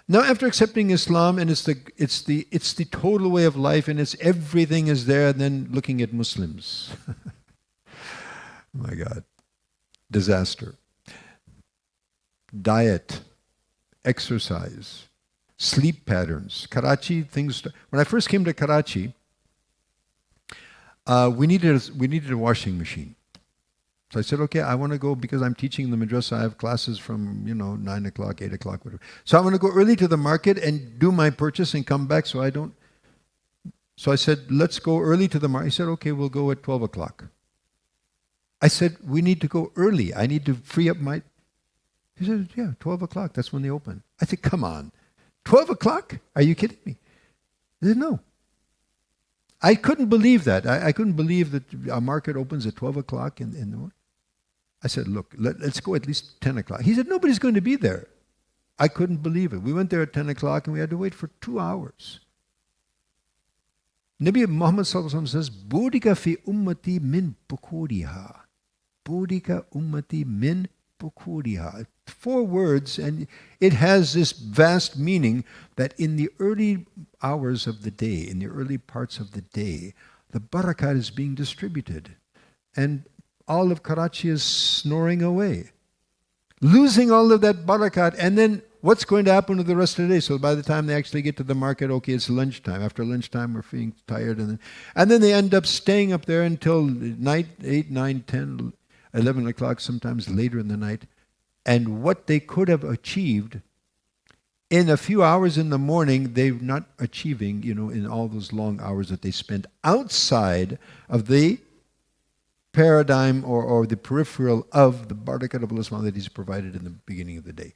Now, after accepting Islam, and it's the total way of life, and it's everything is there, and then looking at Muslims. My God. Disaster. Diet, exercise, sleep patterns. Karachi, things. When I first came to Karachi, we needed a washing machine. So I said, okay, I want to go because I'm teaching in the madrasa. I have classes from 9 o'clock, 8 o'clock, whatever. So I want to go early to the market and do my purchase and come back so I don't. So I said, let's go early to the market. He said, okay, we'll go at 12 o'clock. I said, we need to go early. I need to free up my. He said, yeah, 12 o'clock. That's when they open. I said, come on. 12 o'clock? Are you kidding me? He said, no. I couldn't believe that. I couldn't believe that our market opens at 12 o'clock in the morning. I said, look, let's go at least 10 o'clock. He said, nobody's going to be there. I couldn't believe it. We went there at 10 o'clock and we had to wait for 2 hours. Nabi Muhammad says, Bodika fi ummati min bukuriha. Bodika ummati min bukuriha. 4 words, and it has this vast meaning that in the early hours of the day, in the early parts of the day, the barakah is being distributed. And all of Karachi is snoring away, losing all of that barakat. And then what's going to happen to the rest of the day? So by the time they actually get to the market, okay, it's lunchtime. After lunchtime, we're feeling tired. And then they end up staying up there until night, 8, 9, 10, 11 o'clock, sometimes later in the night. And what they could have achieved in a few hours in the morning, they're not achieving, in all those long hours that they spent outside of the paradigm or the peripheral of the barakat of Allah that He's provided in the beginning of the day.